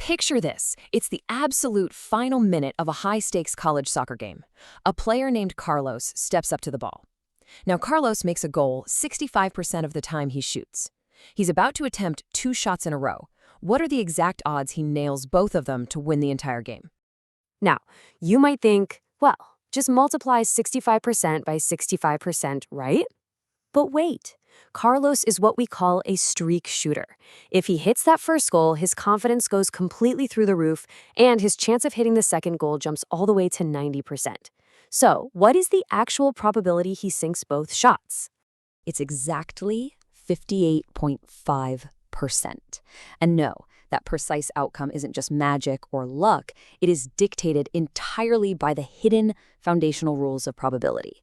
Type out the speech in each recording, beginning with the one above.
Picture this. It's the absolute final minute of a high-stakes college soccer game. A player named Carlos steps up to the ball. Now, Carlos makes a goal 65% of the time he shoots. He's about to attempt 2 shots in a row. What are the exact odds he nails both of them to win the entire game? Now, you might think, well, just multiply 65% by 65%, right? But wait, Carlos is what we call a streak shooter. If he hits that first goal, his confidence goes completely through the roof, and his chance of hitting the second goal jumps all the way to 90%. So, what is the actual probability he sinks both shots? It's exactly 58.5%. And no, that precise outcome isn't just magic or luck. It is dictated entirely by the hidden foundational rules of probability.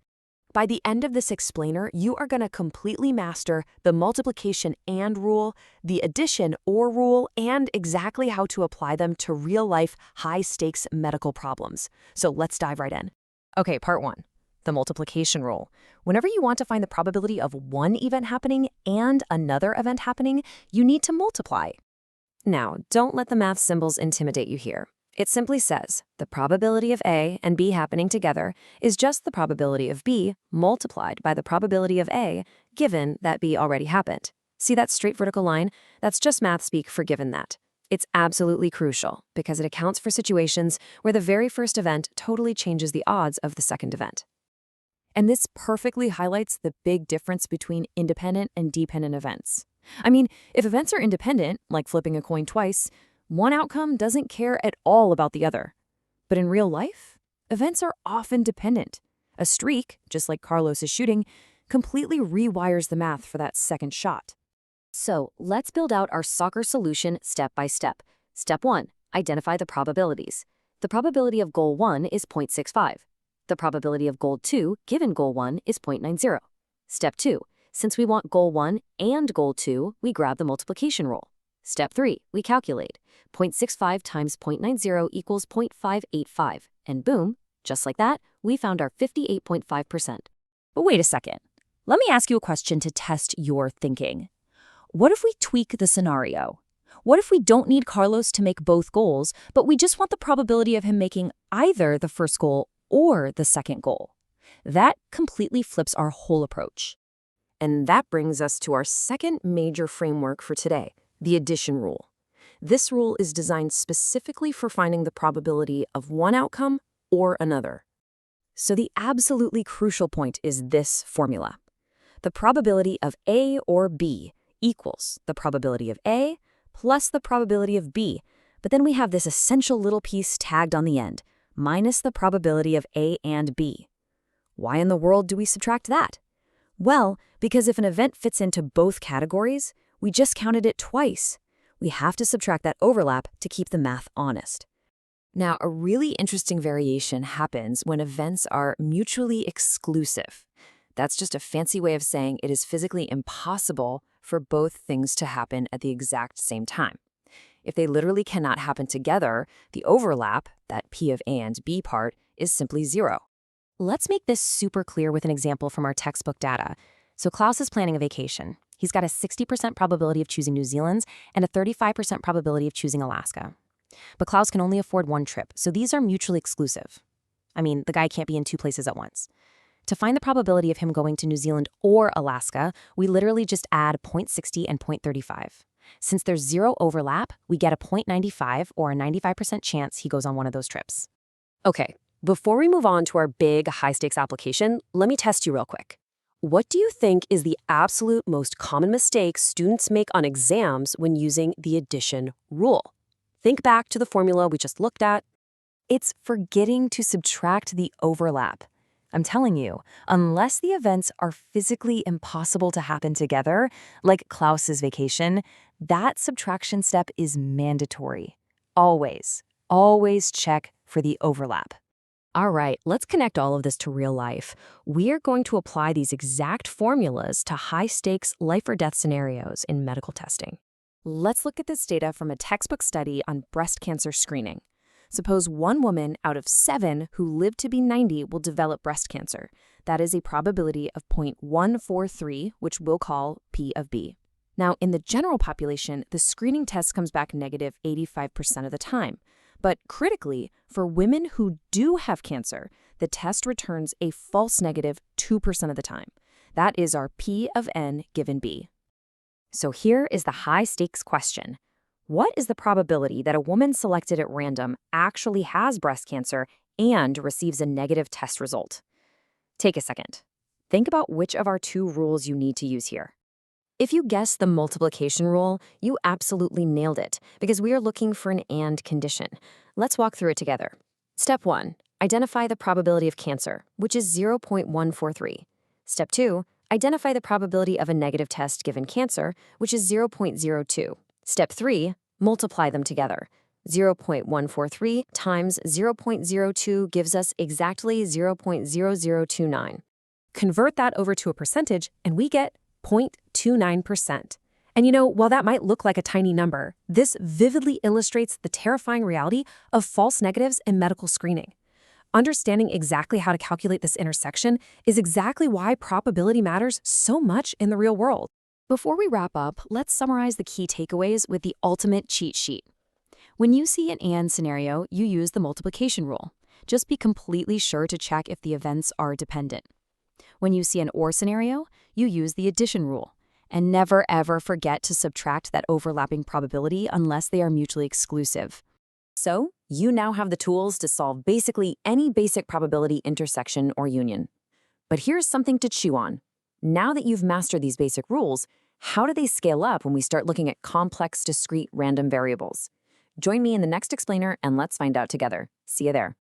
By the end of this explainer, you are going to completely master the multiplication and rule, the addition or rule, and exactly how to apply them to real-life, high-stakes medical problems. So let's dive right in. Okay, part 1. The multiplication rule. Whenever you want to find the probability of one event happening and another event happening, you need to multiply. Now, don't let the math symbols intimidate you here. It simply says the probability of A and B happening together is just the probability of B multiplied by the probability of A, given that B already happened. See that straight vertical line? That's just math speak for given that. It's absolutely crucial because it accounts for situations where the very first event totally changes the odds of the second event. And this perfectly highlights the big difference between independent and dependent events. I mean, if events are independent, like flipping a coin twice, one outcome doesn't care at all about the other. But in real life, events are often dependent. A streak, just like Carlos's shooting, completely rewires the math for that second shot. So let's build out our soccer solution step by step. Step 1, identify the probabilities. The probability of goal 1 is 0.65. The probability of goal 2 given goal 1 is 0.90. Step 2, since we want goal 1 and goal 2, we grab the multiplication rule. Step 3, we calculate. 0.65 times 0.90 equals 0.585. And boom, just like that, we found our 58.5%. But wait a second. Let me ask you a question to test your thinking. What if we tweak the scenario? What if we don't need Carlos to make both goals, but we just want the probability of him making either the first goal or the second goal? That completely flips our whole approach. And that brings us to our second major framework for today, the addition rule. This rule is designed specifically for finding the probability of one outcome or another. So the absolutely crucial point is this formula. The probability of A or B equals the probability of A plus the probability of B, but then we have this essential little piece tagged on the end, minus the probability of A and B. Why in the world do we subtract that? Well, because if an event fits into both categories, we just counted it twice. We have to subtract that overlap to keep the math honest. Now, a really interesting variation happens when events are mutually exclusive. That's just a fancy way of saying it is physically impossible for both things to happen at the exact same time. If they literally cannot happen together, the overlap, that P of A and B part, is simply 0. Let's make this super clear with an example from our textbook data. So Klaus is planning a vacation. He's got a 60% probability of choosing New Zealand and a 35% probability of choosing Alaska. But Klaus can only afford one trip, so these are mutually exclusive. I mean, the guy can't be in 2 places at once. To find the probability of him going to New Zealand or Alaska, we literally just add 0.60 and 0.35. Since there's 0 overlap, we get a 0.95 or a 95% chance he goes on one of those trips. Okay, before we move on to our big high-stakes application, let me test you real quick. What do you think is the absolute most common mistake students make on exams when using the addition rule? Think back to the formula we just looked at. It's forgetting to subtract the overlap. I'm telling you, unless the events are physically impossible to happen together, like Klaus's vacation, that subtraction step is mandatory. Always check for the overlap. All right, let's connect all of this to real life. We are going to apply these exact formulas to high-stakes life or death scenarios in medical testing. Let's look at this data from a textbook study on breast cancer screening. Suppose 1 woman out of 7 who live to be 90 will develop breast cancer. That is a probability of 0.143, which we'll call P of B. Now, in the general population, the screening test comes back negative 85% of the time. But critically, for women who do have cancer, the test returns a false negative 2% of the time. That is our P of N given B. So here is the high-stakes question. What is the probability that a woman selected at random actually has breast cancer and receives a negative test result? Take a second. Think about which of our two rules you need to use here. If you guessed the multiplication rule, you absolutely nailed it because we are looking for an AND condition. Let's walk through it together. Step 1, identify the probability of cancer, which is 0.143. Step 2, identify the probability of a negative test given cancer, which is 0.02. Step 3, multiply them together. 0.143 times 0.02 gives us exactly 0.0029. Convert that over to a percentage, and we get 0.29%. And you know, while that might look like a tiny number, this vividly illustrates the terrifying reality of false negatives in medical screening. Understanding exactly how to calculate this intersection is exactly why probability matters so much in the real world. Before we wrap up, let's summarize the key takeaways with the ultimate cheat sheet. When you see an AND scenario, you use the multiplication rule. Just be completely sure to check if the events are dependent. When you see an OR scenario, you use the addition rule. And never ever forget to subtract that overlapping probability unless they are mutually exclusive. So, you now have the tools to solve basically any basic probability intersection or union. But here's something to chew on. Now that you've mastered these basic rules, how do they scale up when we start looking at complex, discrete, random variables? Join me in the next explainer and let's find out together. See you there.